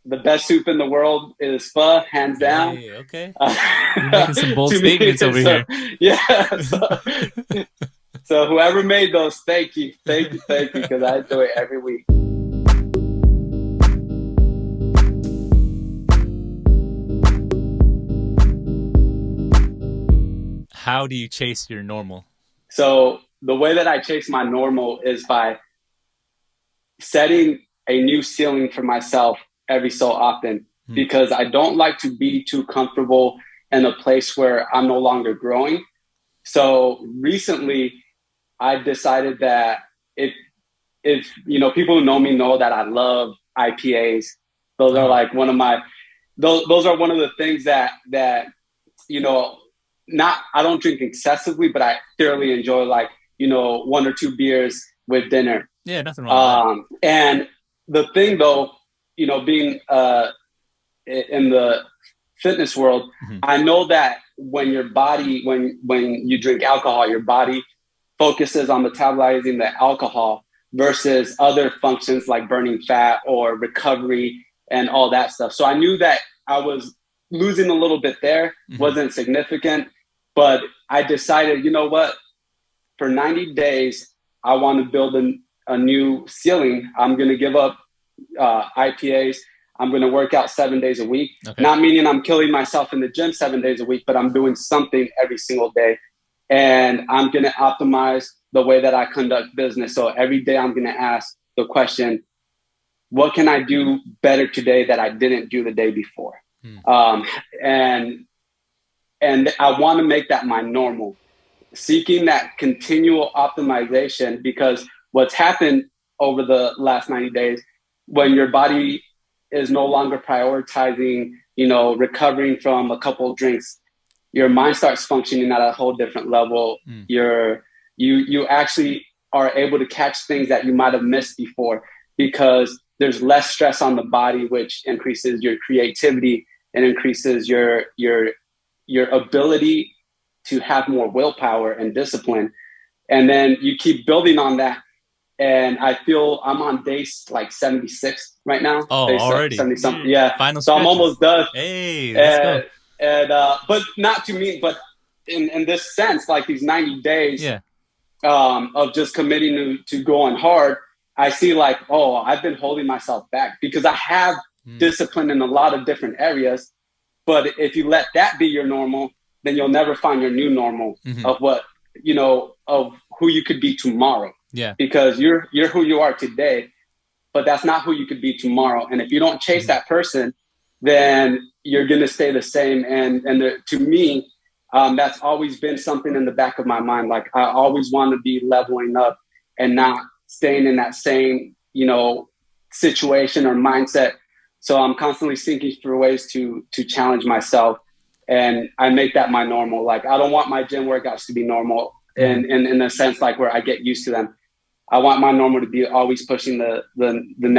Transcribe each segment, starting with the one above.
the best soup in the world is pho, hands down. Hey, okay. You're making some bold To me, statements over so here. yeah. So whoever made those, thank you, thank you, thank you, because I enjoy it every week. How do you chase your normal? So the way that I chase my normal is by setting a new ceiling for myself every so often, Hmm. because I don't like to be too comfortable in a place where I'm no longer growing. So recently I decided that if people who know me know that I love IPAs. Those are Oh, like one of my those are one of the things that you know not I don't drink excessively, but I thoroughly enjoy, like, one or two beers with dinner. yeah, nothing wrong with that. And the thing though, being in the fitness world, Hmm. I know that when your body, when you drink alcohol, your body focuses on metabolizing the alcohol versus other functions like burning fat or recovery and all that stuff. So I knew that I was losing a little bit there, Hmm. wasn't significant, but I decided, you know what, for 90 days, I want to build a new ceiling. I'm going to give up IPAs. I'm going to work out 7 days a week. Okay. Not meaning I'm killing myself in the gym 7 days a week, but I'm doing something every single day. And I'm going to optimize the way that I conduct business. So every day I'm going to ask the question, what can I do better today that I didn't do the day before? Hmm. Um, and and I want to make that my normal, seeking that continual optimization, because what's happened over the last 90 days, when your body is no longer prioritizing, recovering from a couple of drinks, your mind starts functioning at a whole different level. Hmm. You actually are able to catch things that you might have missed before, because there's less stress on the body, which increases your creativity and increases your ability to have more willpower and discipline. And then you keep building on that. And I feel I'm on day like 76 right now, Oh, day already. 70 something. Yeah. Final So I'm stretches. almost done. Hey, let's go. And but not to me, but in this sense, like these 90 days Yeah. of just committing to going hard, I see like, oh, I've been holding myself back because I have Hmm. discipline in a lot of different areas. But if you let that be your normal, then you'll never find your new normal Hmm. of of who you could be tomorrow. Yeah. Because you're who you are today, but that's not who you could be tomorrow. And if you don't chase Hmm. that person, then you're going to stay the same. To me, that's always been something in the back of my mind. Like I always want to be leveling up and not staying in that same, situation or mindset. So I'm constantly seeking for ways to challenge myself, and I make that my normal. Like I don't want my gym workouts to be normal Hmm. in a sense like where I get used to them. I want my normal to be always pushing the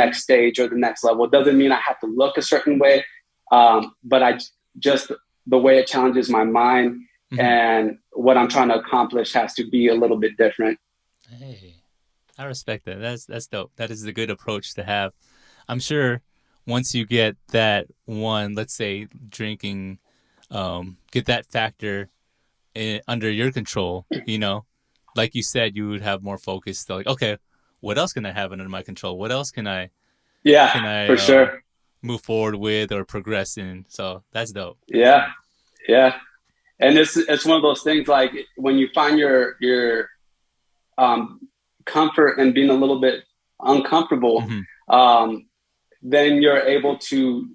next stage or the next level. It doesn't mean I have to look a certain way, but I just the way it challenges my mind Hmm. and what I'm trying to accomplish has to be a little bit different. Hey, I respect that. That's dope. That is a good approach to have. I'm sure once you get that one, let's say drinking, get that factor under your control, like you said, you would have more focus. To like, okay, what else can I have under my control? What else can I Yeah, can I for sure. move forward with or progress in? So that's dope. That's Yeah, dope. yeah. And it's one of those things like when you find your um, comfort and being a little bit uncomfortable, Hmm. um, then you're able to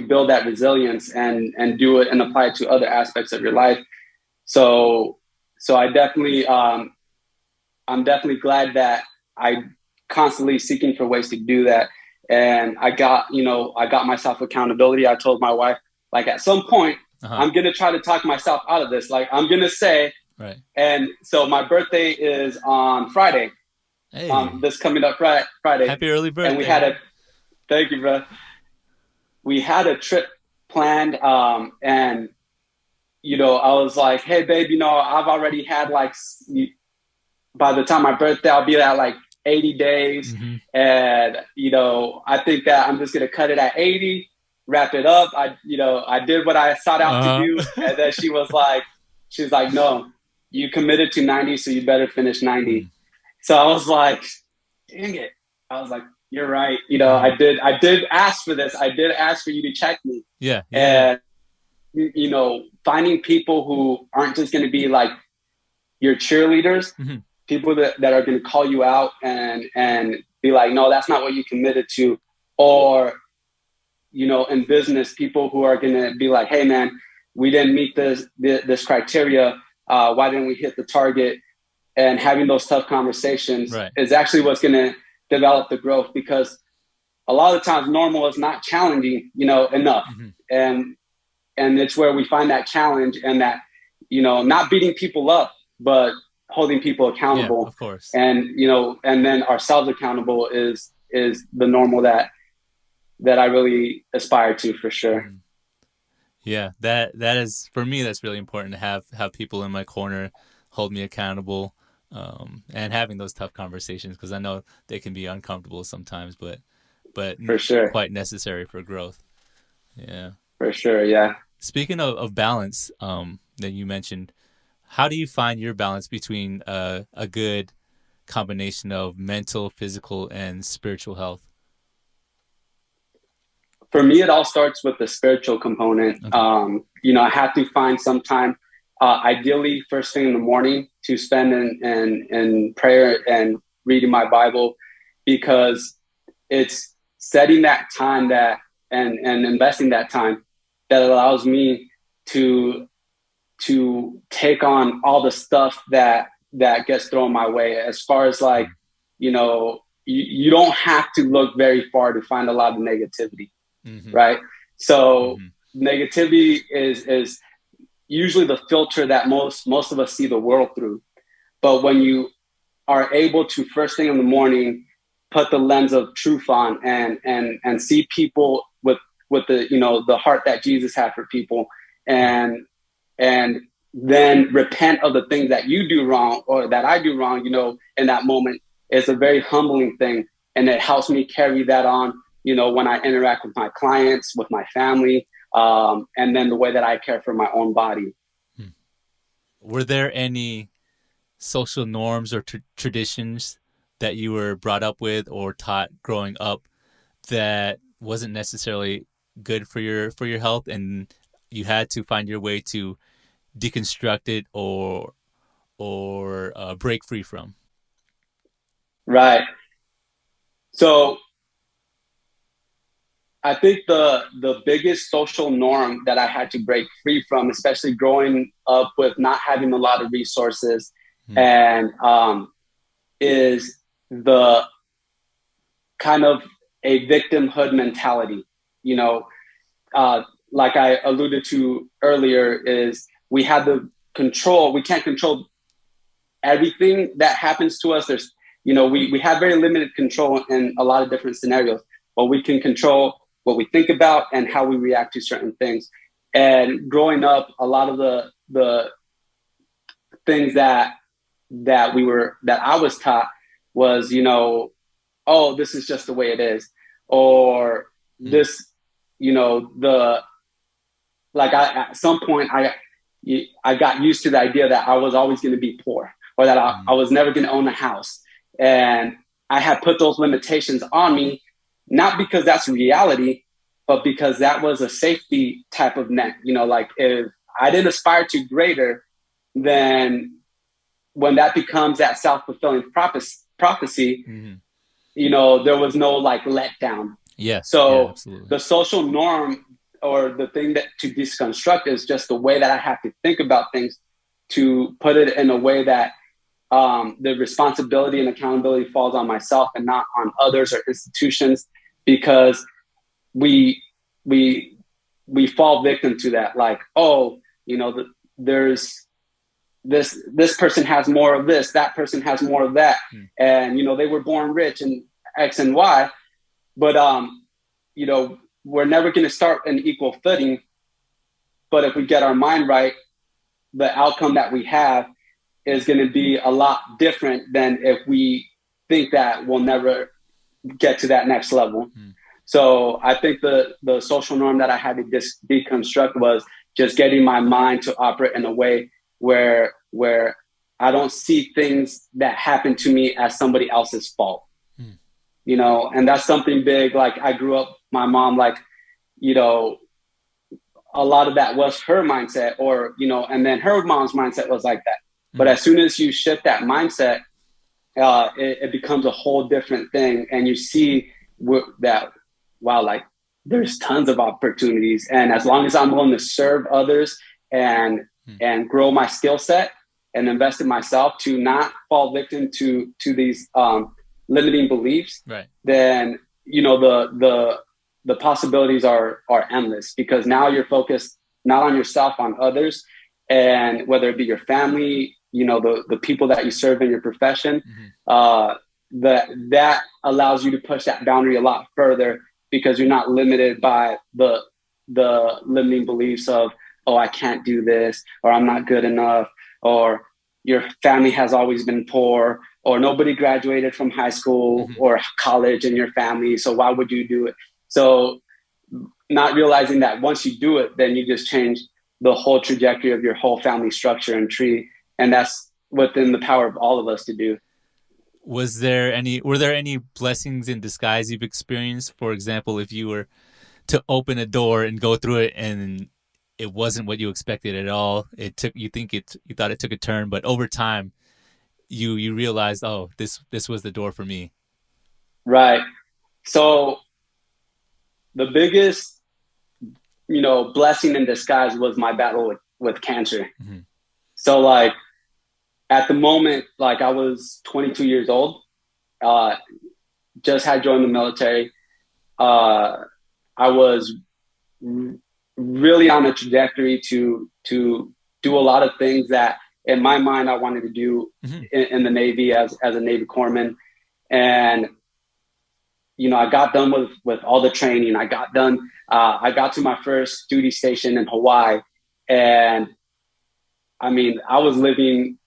build that resilience and do it and apply it to other aspects of your life. So I definitely I'm definitely glad that I constantly seeking for ways to do that. And I got myself accountability. I told my wife, like at some point, Uh-huh. I'm gonna try to talk myself out of this. Like I'm gonna say, Right. and so my birthday is on Friday. Hey, This coming up Friday, happy early and we birthday, had a man. thank you, bro. We had a trip planned, and I was like, hey, babe, I've already had like by the time my birthday, I'll be at like 80 days. Hmm. And, I think that I'm just going to cut it at 80. wrap it up. I did what I sought out to Uh-huh. do. And then she was like, no, you committed to 90, so you better finish 90. Mm, So I was like, dang it. I was like, you're right. mm. I did ask for this. I did ask for you to check me. Yeah, yeah, yeah. And, finding people who aren't just going to be like your cheerleaders, Hmm. people that are going to call you out and be like, no, that's not what you committed to. Or, in business, people who are going to be like, hey man, we didn't meet this criteria. Why didn't we hit the target? And having those tough conversations Right. is actually what's going to develop the growth, because a lot of the times normal is not challenging, enough. Hmm. And it's where we find that challenge, and that, not beating people up, but holding people Yeah, accountable, of course. and then ourselves accountable is the normal that I really aspire to, for sure. Hmm. Yeah, that is for me. That's really important to have people in my corner, hold me accountable, and having those tough conversations, because I know they can be uncomfortable sometimes, but For sure. quite necessary for growth. Yeah. For sure. Yeah. Speaking of balance, that you mentioned, how do you find your balance between a good combination of mental, physical, and spiritual health? For me, it all starts with the spiritual component. Okay. I have to find some time, ideally first thing in the morning, to spend in prayer and reading my Bible, because it's setting that time and investing that time that allows me to take on all the stuff that gets thrown my way. As far as like, you don't have to look very far to find a lot of negativity, Mm-hmm. right? So Mm-hmm. negativity is usually the filter that most of us see the world through. But when you are able to first thing in the morning put the lens of truth on, and see people with the the heart that Jesus had for people, Right. and then repent of the things that you do wrong or that I do wrong, in that moment, is a very humbling thing. And it helps me carry that on, when I interact with my clients, with my family, and then the way that I care for my own body. Hmm. Were there any social norms or traditions that you were brought up with or taught growing up that wasn't necessarily good for your health, and you had to find your way to deconstruct it or break free from? Right. So I think the biggest social norm that I had to break free from, especially growing up with not having a lot of resources, Hmm. and is the kind of a victimhood mentality. You know, like I alluded to earlier, is we have the control. We can't control everything that happens to us. There's, we have very limited control in a lot of different scenarios, but we can control what we think about and how we react to certain things. And growing up, a lot of the things that I was taught was, oh, this is just the way it is, or Hmm. this, the like at some point I got used to the idea that I was always going to be poor, or that I Hmm. was never going to own a house. And I had put those limitations on me, not because that's reality, but because that was a safety type of net. Like if I didn't aspire to greater, then when that becomes that self-fulfilling prophecy, Hmm. there was no like letdown. Yeah, yeah, So absolutely. the social norm, or the thing that to deconstruct, is just the way that I have to think about things, to put it in a way that the responsibility and accountability falls on myself and not on others or institutions, because we we we fall victim to that. Like, oh, there's this person has more of this, that person has more of that, Hmm. and they were born rich and X and Y, but we're never going to start an equal footing. But if we get our mind right, the outcome that we have is going to be a lot different than if we think that we'll never get to that next level. Hmm. So I think the social norm that I had to deconstruct was just getting my mind to operate in a way where I don't see things that happen to me as somebody else's fault. Mm. You know, and that's something big. Like I grew up, my mom, like, you know, a lot of that was her mindset, or, you know, and then her mom's mindset was like that. But as soon as you shift that mindset, it becomes a whole different thing. And you see that, wow, like there's tons of opportunities. And as long as I'm willing to serve others and grow my skill set and invest in myself to not fall victim to these limiting beliefs, Right. then, you know, the possibilities are endless, because now you're focused not on yourself, on others, and whether it be your family, you know, the people that you serve in your profession, that allows you to push that boundary a lot further, because you're not limited by the limiting beliefs of, oh, I can't do this, or I'm not good enough, or your family has always been poor, or nobody graduated from high school or college in your family, so why would you do it? So not realizing that once you do it, then you just change the whole trajectory of your whole family structure and tree. And that's within the power of all of us to do. Were there any blessings in disguise you've experienced? For example, if you were to open a door and go through it and it wasn't what you expected at all, you thought it took a turn, but over time you realized, oh, this was the door for me. Right. So the biggest, you know, blessing in disguise was my battle with cancer. So like at the moment, like I was 22 years old, just had joined the military. I was really on a trajectory to do a lot of things that in my mind I wanted to do in the Navy as a Navy corpsman. And, you know, I got done with all the training. I got to my first duty station in Hawaii. And I mean, I was living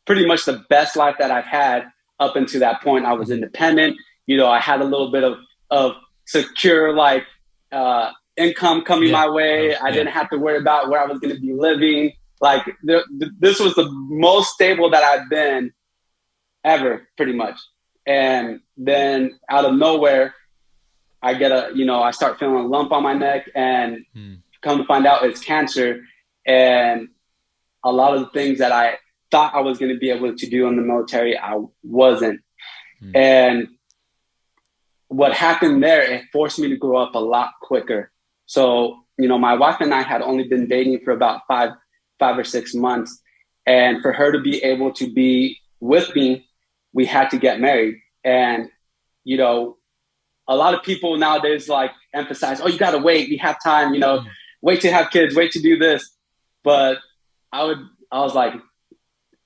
pretty much the best life that I've had up until that point. I was independent. You know, I had a little bit of secure, like, income coming my way. I didn't have to worry about where I was going to be living. Like this was the most stable that I've been ever, pretty much. And then out of nowhere, I start feeling a lump on my neck, and come to find out it's cancer. And a lot of the things that I thought I was going to be able to do in the military, I wasn't. And what happened there, it forced me to grow up a lot quicker. So, you know, my wife and I had only been dating for about five or 6 months. And for her to be able to be with me, we had to get married. And, you know, a lot of people nowadays like emphasize, oh, you got to wait. We have time, you know, wait to have kids, wait to do this. But I was like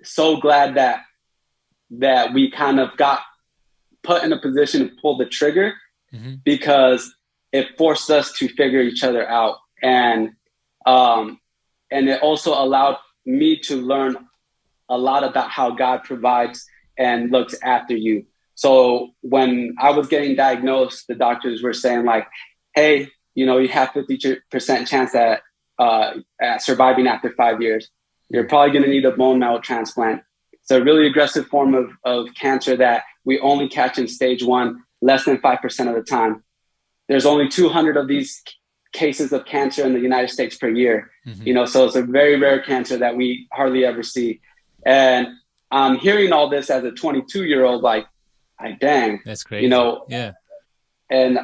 so glad that we kind of got put in a position to pull the trigger, because it forced us to figure each other out. And it also allowed me to learn a lot about how God provides and looks after you. So when I was getting diagnosed, the doctors were saying like, hey, you know, you have 50% chance at surviving after 5 years. You're probably going to need a bone marrow transplant. It's a really aggressive form of cancer that we only catch in stage 1 less than 5% of the time. There's only 200 of these cases of cancer in the United States per year. You know, so it's a very rare cancer that we hardly ever see. And I'm hearing all this as a 22-year-old, like, dang, that's crazy. You know, and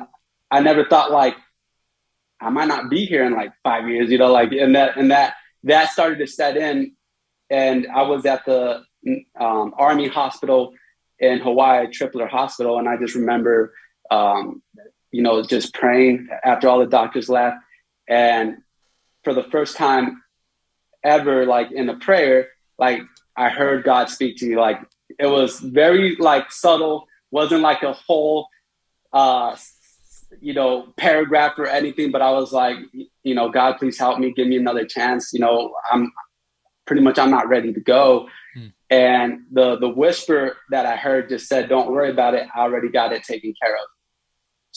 I never thought like I might not be here in like 5 years, you know, like, and that started to set in. And I was at the Army hospital in Hawaii, Tripler Hospital. And I just remember, you know, just praying after all the doctors left. And for the first time ever, like in a prayer, like I heard God speak to me. Like it was very like subtle, wasn't like a whole, you know, paragraph or anything, but I was like, you know, God, please help me, give me another chance. You know, I'm not ready to go. And the whisper that I heard just said, don't worry about it. I already got it taken care of.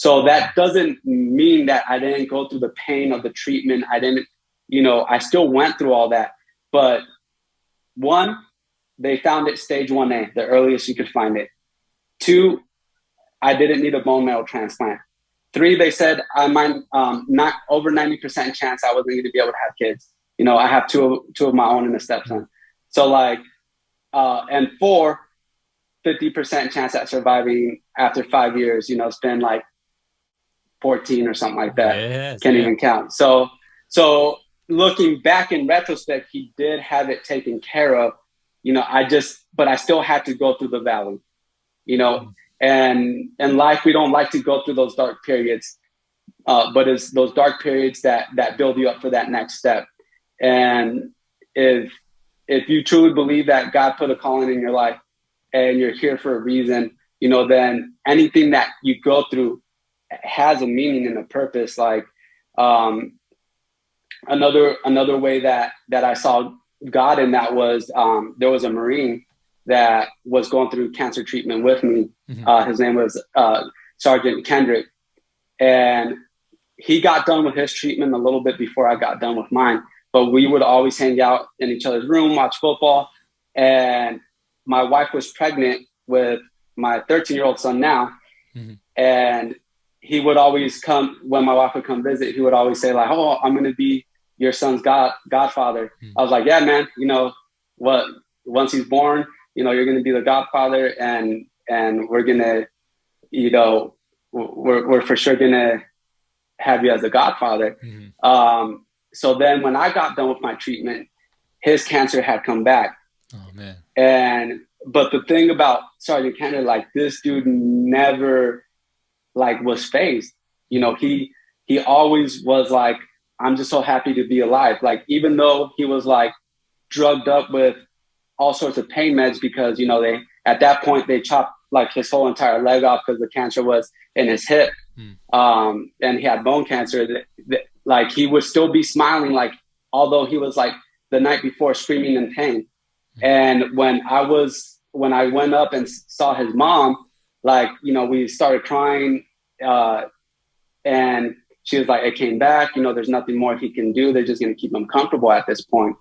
So that doesn't mean that I didn't go through the pain of the treatment. I didn't, I still went through all that. But one, they found it stage 1A, the earliest you could find it. Two, I didn't need a bone marrow transplant. Three, they said I might not over 90% chance I wasn't going to be able to have kids. I have two of my own and a stepson. So like, and four, 50% chance at surviving after 5 years. It's been like 14 or something like that. Yes, Can't even count. So looking back in retrospect, he did have it taken care of. But I still had to go through the valley, and in life, we don't like to go through those dark periods, but it's those dark periods that build you up for that next step. And if you truly believe that God put a calling in your life and you're here for a reason, then anything that you go through has a meaning and a purpose. Like another way that I saw God in that was there was a Marine that was going through cancer treatment with me. His name was Sergeant Kendrick. And he got done with his treatment a little bit before I got done with mine. But we would always hang out in each other's room, watch football. And my wife was pregnant with my 13-year-old son now. And he would always come, when my wife would come visit, he would always say like, "Oh, I'm going to be your son's godfather." I was like, "Yeah, man, once he's born, you're going to be the godfather, and we're going to, we're for sure going to have you as a godfather." So then when I got done with my treatment, his cancer had come back. Oh man. But the thing about Sergeant Kendrick, like this dude never like was phased. He always was like, "I'm just so happy to be alive." Like, even though he was like drugged up with all sorts of pain meds because, at that point they chopped like his whole entire leg off because the cancer was in his hip. And he had bone cancer. Like, he would still be smiling, like, although he was like the night before screaming in pain. And when I went up and saw his mom, like, we started crying, and she was like, "It came back, there's nothing more he can do. They're just going to keep him comfortable at this point."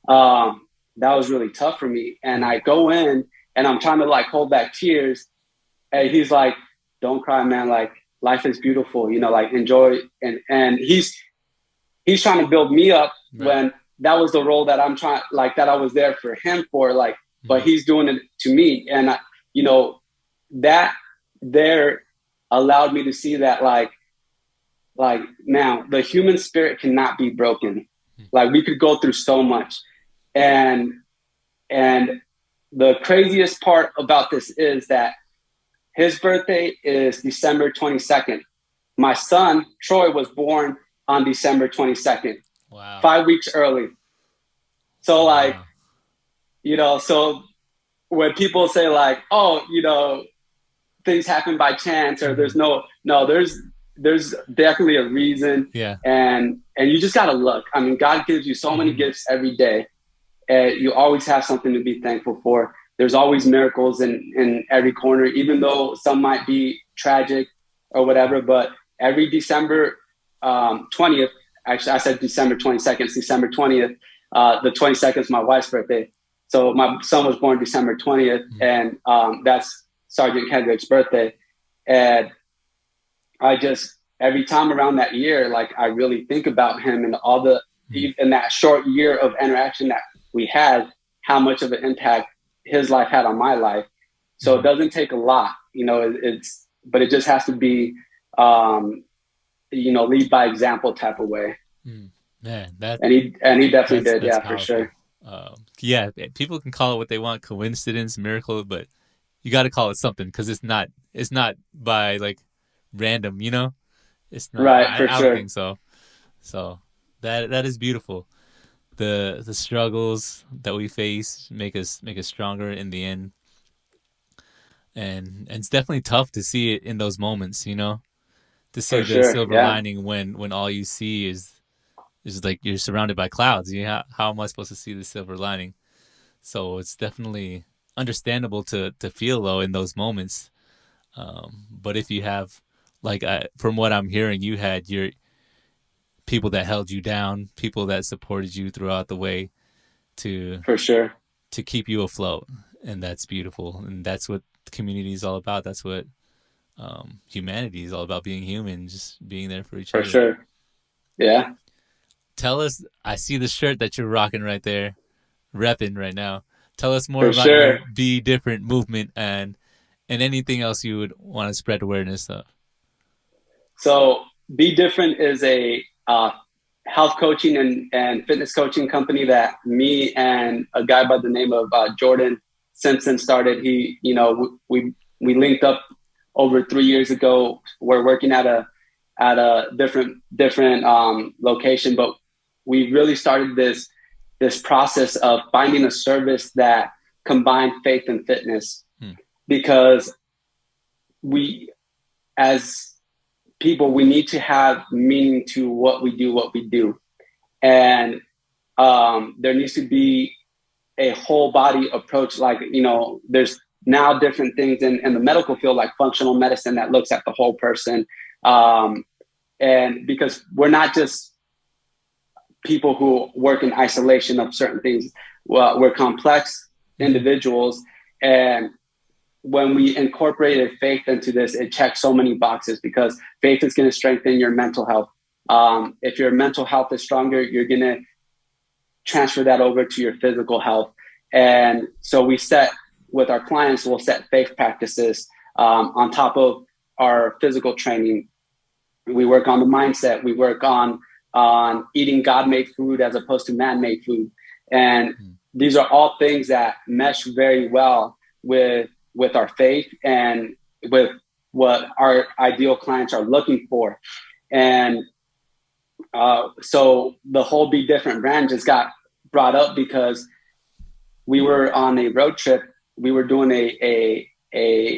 That was really tough for me. And I go in and I'm trying to like hold back tears. And he's like, "Don't cry, man. Like, life is beautiful, like enjoy." And he's trying to build me up when that was the role that I'm trying, like, that I was there for him for, like, but he's doing it to me. And that there allowed me to see that like now the human spirit cannot be broken. Like, we could go through so much. And the craziest part about this is that his birthday is December 22nd. My son, Troy, was born on December 22nd. Wow. 5 weeks early. So like, so when people say like, "Oh, things happen by chance," or there's there's definitely a reason. Yeah. And you just got to look. I mean, God gives you so many gifts every day. And you always have something to be thankful for. There's always miracles in every corner, even though some might be tragic or whatever. But every December 20th, actually, I said December 22nd, it's December 20th. The 22nd is my wife's birthday. So my son was born December 20th, and that's Sergeant Kendrick's birthday. And every time around that year, like, I really think about him and all in that short year of interaction that we had, how much of an impact his life had on my life. So it doesn't take a lot, but it just has to be, lead by example type of way. Man, and he definitely did. Yeah, powerful. For sure. Yeah, people can call it what they want, coincidence, miracle, but you got to call it something, because it's not by like random, it's not right. I don't think so. So that is beautiful. The struggles that we face make us stronger in the end, and it's definitely tough to see it in those moments, to see the silver lining when all you see is like you're surrounded by clouds. How am I supposed to see the silver lining? So it's definitely understandable to feel low in those moments, but if you have like from what I'm hearing, you had your people that held you down, people that supported you throughout the way to For sure. keep you afloat, and that's beautiful. And that's what the community is all about. That's what humanity is all about: being human, just being there for each For other. sure. Yeah. Tell us. I see the shirt that you're rocking right there, repping right now. Tell us more For about your sure. Be Different movement and anything else you would want to spread awareness of. So Be Different is a health coaching and fitness coaching company that me and a guy by the name of Jordan Simpson started. He, we linked up over 3 years ago. We're working at a different location, but we really started this process of finding a service that combined faith and fitness, because we, as people, we need to have meaning to what we do. And there needs to be a whole body approach. Like, there's now different things in the medical field, like functional medicine, that looks at the whole person. And because we're not just people who work in isolation of certain things, well, we're complex individuals. And when we incorporated faith into this, it checks so many boxes, because faith is going to strengthen your mental health. If your mental health is stronger, you're going to transfer that over to your physical health. And so with our clients, we'll set faith practices on top of our physical training. We work on the mindset. We work on eating God-made food as opposed to man-made food. And these are all things that mesh very well with our faith and with what our ideal clients are looking for. And so the whole Be Different brand just got brought up because we were on a road trip. We were doing a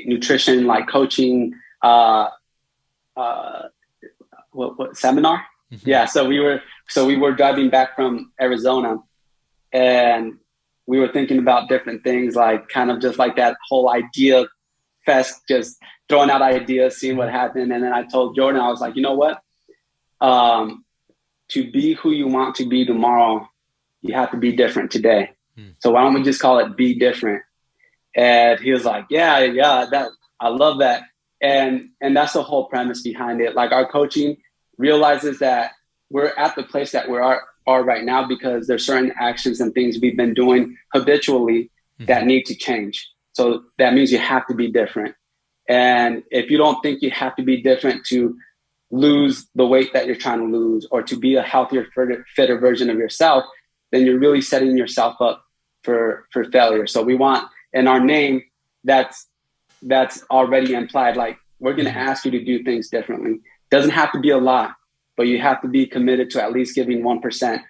nutrition, like, coaching what seminar? Yeah. So we were driving back from Arizona, and we were thinking about different things, like kind of just like that whole idea fest, just throwing out ideas, seeing what happened. And then I told Jordan, I was like, you know what? To be who you want to be tomorrow, you have to be different today. So why don't we just call it Be Different? And he was like, yeah, that, I love that. And that's the whole premise behind it. Like, our coaching realizes that we're at the place that we are right now because there's certain actions and things we've been doing habitually that need to change. So that means you have to be different. And if you don't think you have to be different to lose the weight that you're trying to lose, or to be a healthier, fitter version of yourself, then you're really setting yourself up for failure. So we want, in our name, that's already implied. Like, we're going to ask you to do things differently. Doesn't have to be a lot, but you have to be committed to at least giving 1%,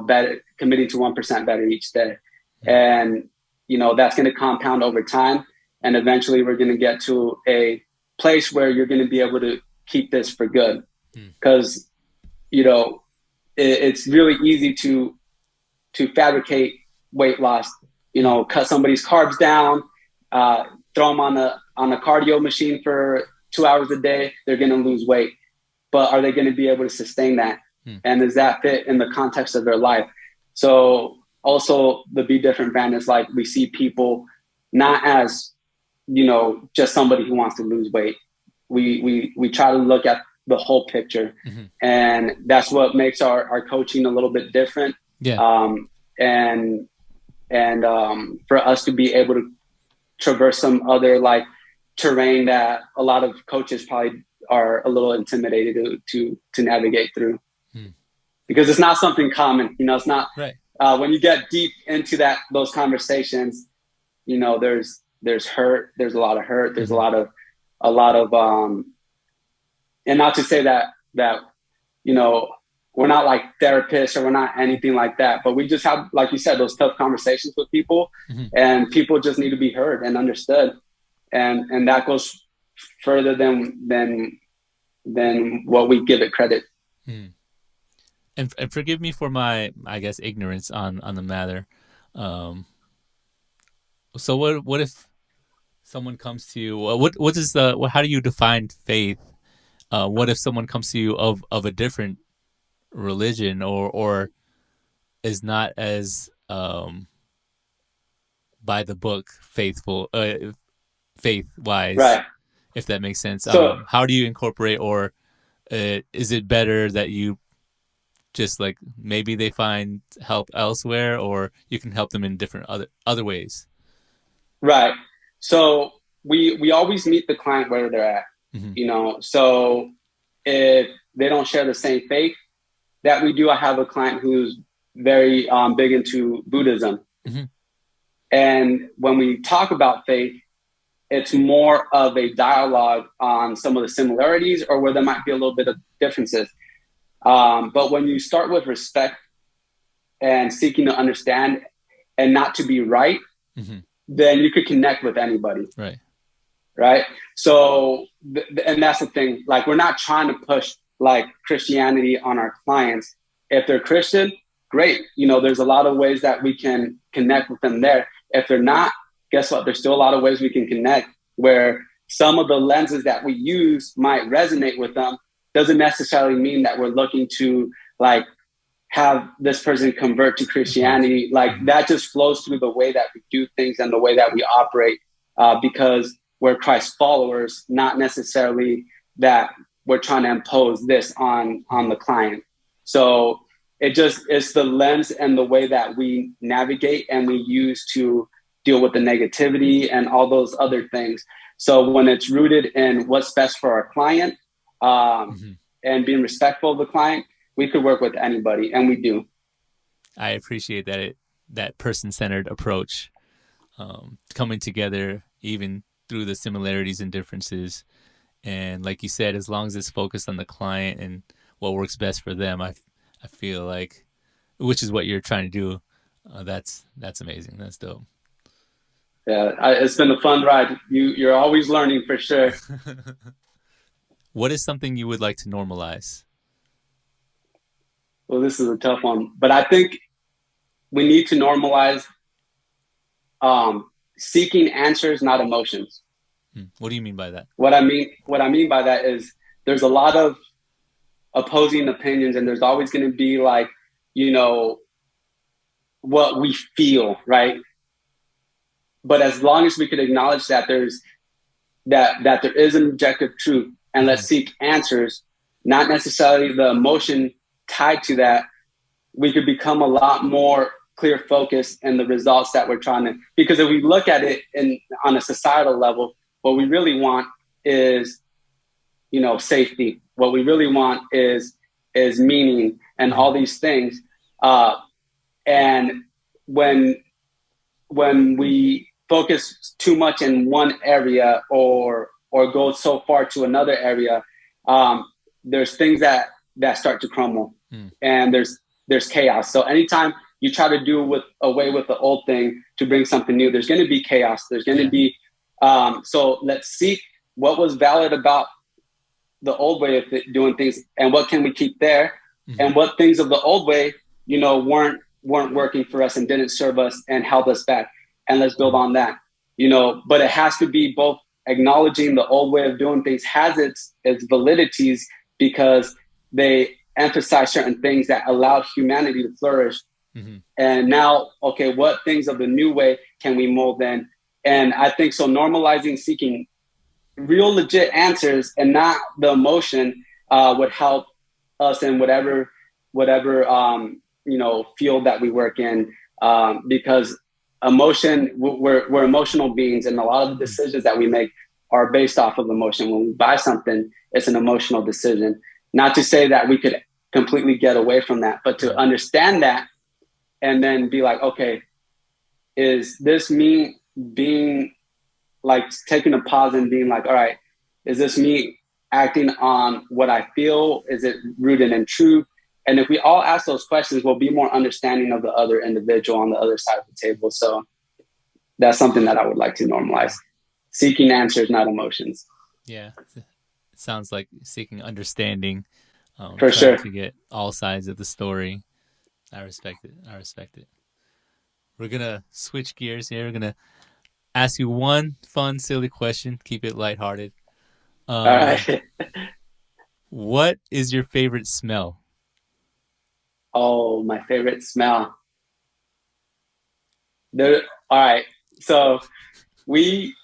better, committing to 1% better each day. And, that's going to compound over time. And eventually we're going to get to a place where you're going to be able to keep this for good. Because, it's really easy to fabricate weight loss, cut somebody's carbs down, throw them on a cardio machine for 2 hours a day, they're going to lose weight. But are they going to be able to sustain that? And does that fit in the context of their life? So also the Be Different brand is like, we see people not as, just somebody who wants to lose weight. We try to look at the whole picture. And that's what makes our coaching a little bit different. Yeah. And for us to be able to traverse some other, like, terrain that a lot of coaches probably are a little intimidated to navigate through, because it's not something common. It's not right. When you get deep into those conversations, there's hurt. There's a lot of hurt. There's a lot of and not to say that we're not like therapists or we're not anything like that, but we just have, like you said, those tough conversations with people, and people just need to be heard and understood. And that goes further than what we give it credit. And forgive me for my, I guess, ignorance on the matter. So what if someone comes to you, what is how do you define faith? What if someone comes to you of a different religion, or is not as by the book faithful, faith wise, Right. if that makes sense? So How do you incorporate, or is it better that you just like maybe they find help elsewhere, or you can help them in different other ways? right. So we always meet the client where they're at. Mm-hmm. So if they don't share the same faith that we do, I have a client who's very big into Buddhism. Mm-hmm. And when we talk about faith, it's more of a dialogue on some of the similarities or where there might be a little bit of differences. But when you start with respect and seeking to understand and not to be right, Mm-hmm. then you could connect with anybody. Right. Right. So, and that's the thing, like, we're not trying to push like Christianity on our clients. If they're Christian, great. There's a lot of ways that we can connect with them there. If they're not, guess what? There's still a lot of ways we can connect where some of the lenses that we use might resonate with them. Doesn't necessarily mean that we're looking to like have this person convert to Christianity. Like, that just flows through the way that we do things and the way that we operate, because we're Christ followers, not necessarily that we're trying to impose this on the client. So it's the lens and the way that we navigate and we use to deal with the negativity and all those other things. So when it's rooted in what's best for our client, Mm-hmm. and being respectful of the client, we could work with anybody, and we do. I appreciate that person-centered approach, coming together even through the similarities and differences. And like you said, as long as it's focused on the client and what works best for them, I feel like, which is what you're trying to do. That's amazing. That's dope. Yeah, it's been a fun ride. You're always learning for sure. What is something you would like to normalize? Well, this is a tough one, but I think we need to normalize seeking answers, not emotions. What do you mean by that? What I mean by that is there's a lot of opposing opinions, and there's always going to be like, you know, what we feel, right? But as long as we could acknowledge that there is an objective truth, and let's Mm-hmm. seek answers, not necessarily the emotion tied to that, we could become a lot more clear focused in the results that we're trying to. Because if we look at it on a societal level, what we really want is, safety. What we really want is meaning and Mm-hmm. all these things. And when we focus too much in one area or go so far to another area, there's things that start to crumble, and there's chaos. So anytime you try to do away with the old thing to bring something new, there's going to be chaos. There's going to Yeah. be so let's seek what was valid about the old way of doing things, and what can we keep there, Mm-hmm. and what things of the old way, weren't working for us and didn't serve us and held us back, and let's build on that. But it has to be both acknowledging the old way of doing things has its validities, because they emphasize certain things that allowed humanity to flourish. Mm-hmm. And now, okay, what things of the new way can we mold in? And I think so normalizing seeking real legit answers and not the emotion would help us in whatever field that we work in, because emotion, we're emotional beings, and a lot of the decisions that we make are based off of emotion. When we buy something, it's an emotional decision. Not to say that we could completely get away from that, but to understand that and then be like, okay, is this me being like taking a pause and being like, all right, is this me acting on what I feel? Is it rooted in truth? And if we all ask those questions, we'll be more understanding of the other individual on the other side of the table. So that's something that I would like to normalize. Seeking answers, not emotions. Yeah. It sounds like seeking understanding, For trying sure. to get all sides of the story. I respect it. We're gonna switch gears here. We're gonna ask you one fun, silly question. Keep it lighthearted. All Um, right. what is your favorite smell? Oh, my favorite smell. There. All right. So we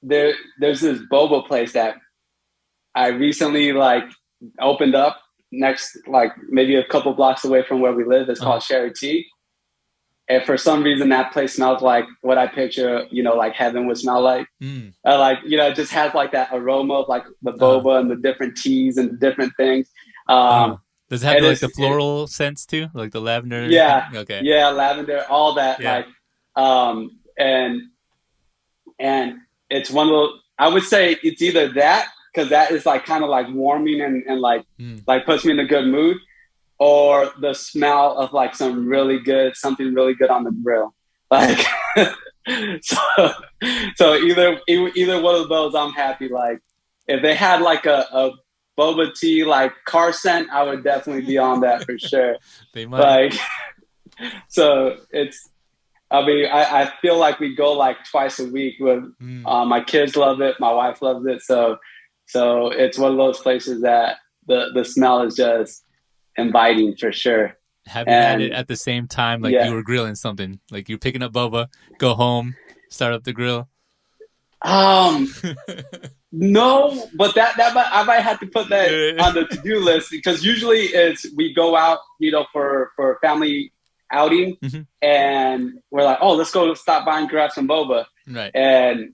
there's this boba place that I recently like opened up next, like maybe a couple blocks away from where we live. It's Uh, called Sherry Tea. And for some reason, that place smells like what I picture, like heaven would smell like. mm, Like, it just has like that aroma of like the uh, boba and the different teas and different things. uh. Um, Does it have and like the floral scents too, like the lavender? yeah, Okay. yeah, lavender, all that. Yeah. Like, um, and and it's one of those. I would say it's either that, because that is like kind of like warming and Mm. like puts me in a good mood, or the smell of like something really good on the grill. Like, so, so either one of those, I'm happy. Like, if they had like a boba tea like car scent, I would definitely be on that for sure. They might. Like, so it's. I mean, I feel like we go like twice a week. With Mm. my kids love it, my wife loves it. So it's one of those places that the smell is just inviting for sure. Have you had it And at the same time, like you yeah, were grilling something? Like you're picking up boba, go home, start up the grill. um, no, but I might have to put that on the to do list, because usually it's we go out, for family outing, Mhm. and we're like, oh, let's go stop by and grab some boba, Right. and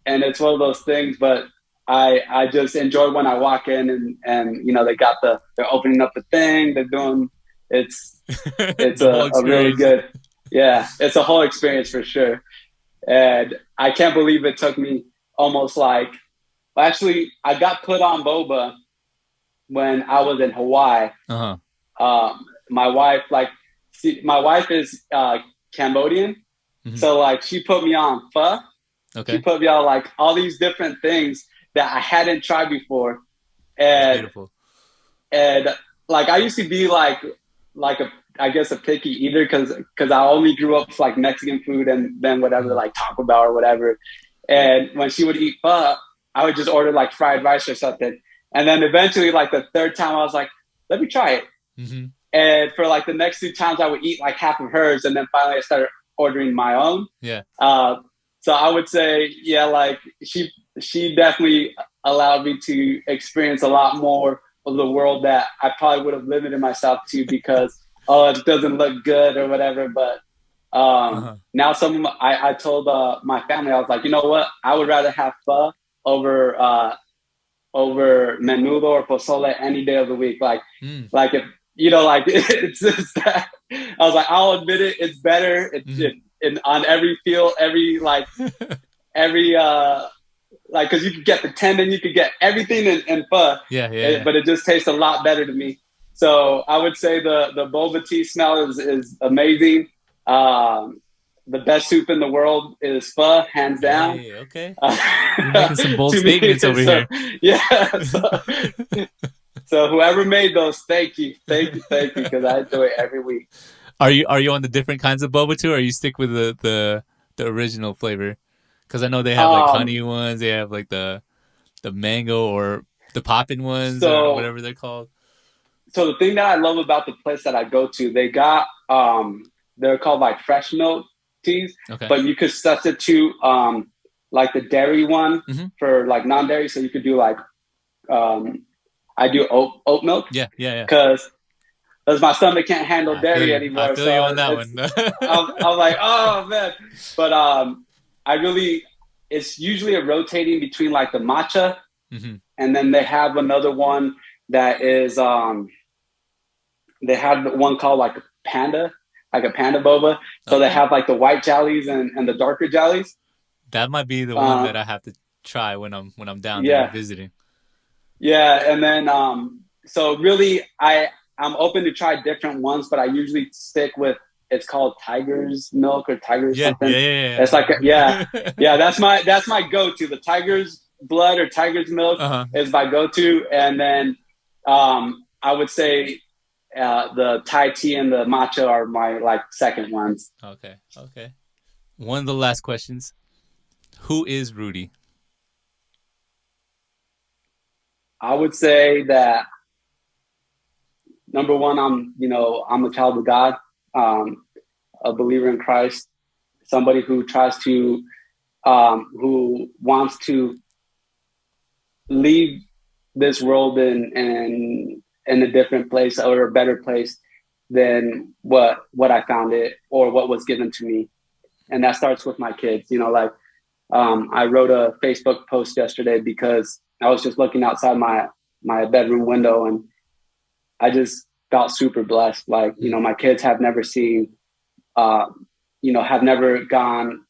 it's one of those things. But I just enjoy when I walk in, and they're opening up the thing, they're doing it's it's The whole a really experience. good, yeah, it's a whole experience for sure. And I can't believe it took me almost like, well, actually, I got put on boba when I was in Hawaii. Uh-huh. My wife, like, my wife is Cambodian, Hmm. so like she put me on pho. She Okay. put me on like all these different things that I hadn't tried before, That's and beautiful. and like I used to be like a, I guess, a picky eater, because I only grew up with like Mexican food and then whatever, Mm. like Taco Bell or whatever. And when she would eat pho, I would just order like fried rice or something. And then eventually, like the third time, I was like, let me try it. Hmm. And for like the next two times, I would eat like half of hers, and then finally I started ordering my own. Yeah. Uh, so I would say, yeah, like she definitely allowed me to experience a lot more of the world that I probably would have limited myself to, because it doesn't look good or whatever. But Uh-huh. now I told my family, I was like, you know what, I would rather have pho over over menudo or pozole any day of the week. Mm. Like if like it's just that. I was like, I'll admit it, it's better. Hmm. On every feel, every like, because you could get the tendon, you could get everything in pho, Yeah, yeah, yeah. but it just tastes a lot better to me. So I would say the boba tea smell is amazing. Um, the best soup in the world is pho, hands down. Hey, okay. You're making some bold To me, statements over so here. yeah. So whoever made those, thank you, because I enjoy it every week. Are you on the different kinds of boba too, or you stick with the original flavor? Because I know they have like Um, honey ones, they have like the mango or the poppin' ones or so whatever they're called. so the thing that I love about the place that I go to, they got they're called like fresh milk teas, Okay. but you could substitute like the dairy one Hmm. for like non-dairy. So you could do like um I do oat milk, Yeah, yeah, yeah. because my stomach can't handle I feel dairy you. I anymore. feel you So on that it's one. I'm like, oh man. But I really, it's usually a rotating between like the matcha, Hmm. and then they have another one that is they have one called like a panda, like a panda boba. So they Okay. have like the white jellies and the darker jellies. That might be the one Uh, that I have to try when I'm down there yeah, visiting. yeah, and then so really I'm open to try different ones, but I usually stick with, it's called Tiger's Milk or Tiger's Yeah, something. yeah, It's like yeah, yeah, yeah. That's my go-to. The Tiger's Blood or Tiger's Milk uh-huh. is my go-to, and then I would say the Thai tea and the matcha are my like second ones. Okay, okay. One of the last questions. Who is Rudy? I would say that number one, I'm a child of God, a believer in Christ, somebody who tries to, who wants to leave this world in a different place or a better place than what I found it or what was given to me. And that starts with my kids. I wrote a Facebook post yesterday because I was just looking outside my bedroom window and I just felt super blessed. Like, my kids have never seen, have never gone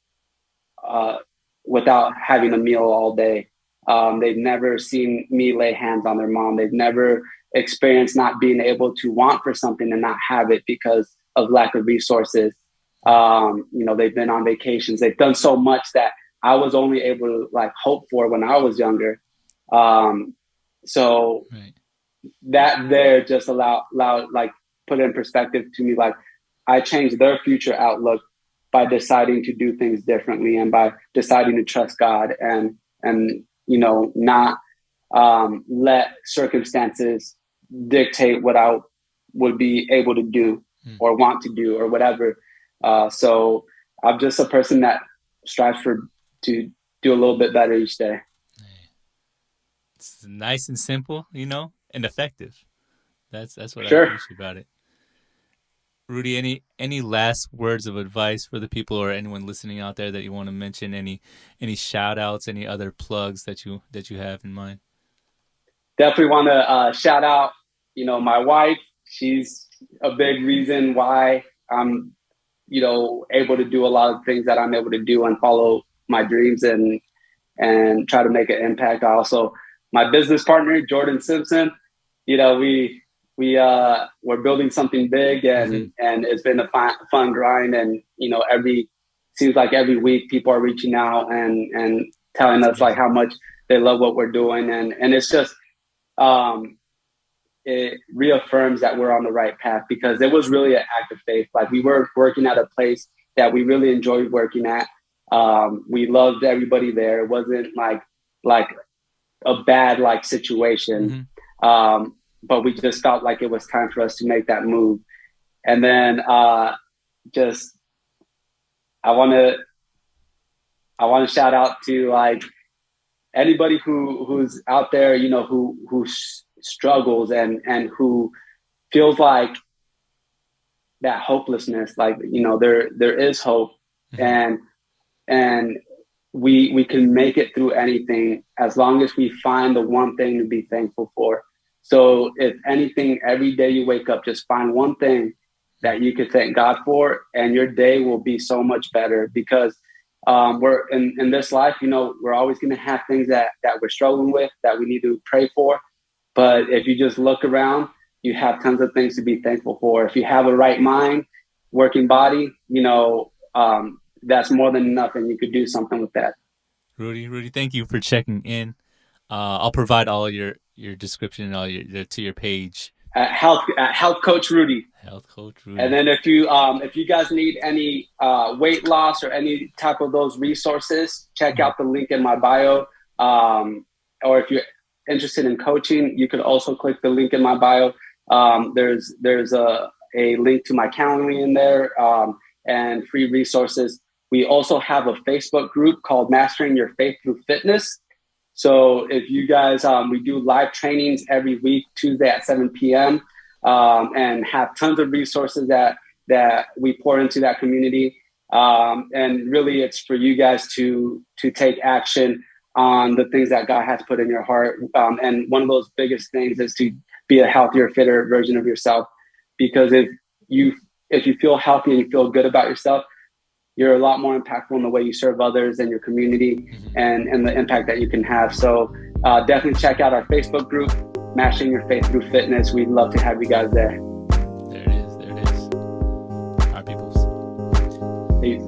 without having a meal all day. They've never seen me lay hands on their mom. They've never experienced not being able to want for something and not have it because of lack of resources. They've been on vacations. They've done so much that I was only able to hope for when I was younger. So right. That there just allowed put in perspective to me, I changed their future outlook by deciding to do things differently and by deciding to trust God and not let circumstances dictate what I would be able to do or want to do or whatever. So I'm just a person that strives to do a little bit better each day. It's nice and simple, and effective. That's what Sure. I appreciate about it. Rudy, any last words of advice for the people or anyone listening out there that you want to mention? Any shout outs, any other plugs that you have in mind? Definitely want to shout out, my wife. She's a big reason why I'm, able to do a lot of things that I'm able to do and follow my dreams and try to make an impact. Also, my business partner, Jordan Simpson, we're building something big and it's been a fun grind. And, seems like every week people are reaching out and telling us how much they love what we're doing. And it's just, it reaffirms that we're on the right path because it was really an act of faith. We were working at a place that we really enjoyed working at. We loved everybody there. It wasn't like a bad situation. But we just felt like it was time for us to make that move. And then I want to shout out to anybody who's out there, who struggles and who feels like that hopelessness, there is hope and we can make it through anything as long as we find the one thing to be thankful for. So if anything, every day you wake up, just find one thing that you could thank God for, and your day will be so much better because we're in this life, we're always going to have things that we're struggling with that we need to pray for. But if you just look around, you have tons of things to be thankful for. If you have a right mind, working body, that's more than enough, and you could do something with that. Rudy, thank you for checking in. I'll provide all your description and all to your page. Health Coach Rudy. Health Coach Rudy. And then if you guys need any weight loss or any type of those resources, check out the link in my bio. Or if you're interested in coaching, you can also click the link in my bio. There's a link to my calendar in there and free resources. We also have a Facebook group called Mastering Your Faith Through Fitness. So if you guys, we do live trainings every week, Tuesday at 7 p.m. And have tons of resources that we pour into that community. And really it's for you guys to take action on the things that God has put in your heart. And one of those biggest things is to be a healthier, fitter version of yourself. Because if you feel healthy and you feel good about yourself, you're a lot more impactful in the way you serve others and your community and the impact that you can have. So definitely check out our Facebook group, Mastering Your Faith Through Fitness. We'd love to have you guys there. There it is. Our peoples. Peace.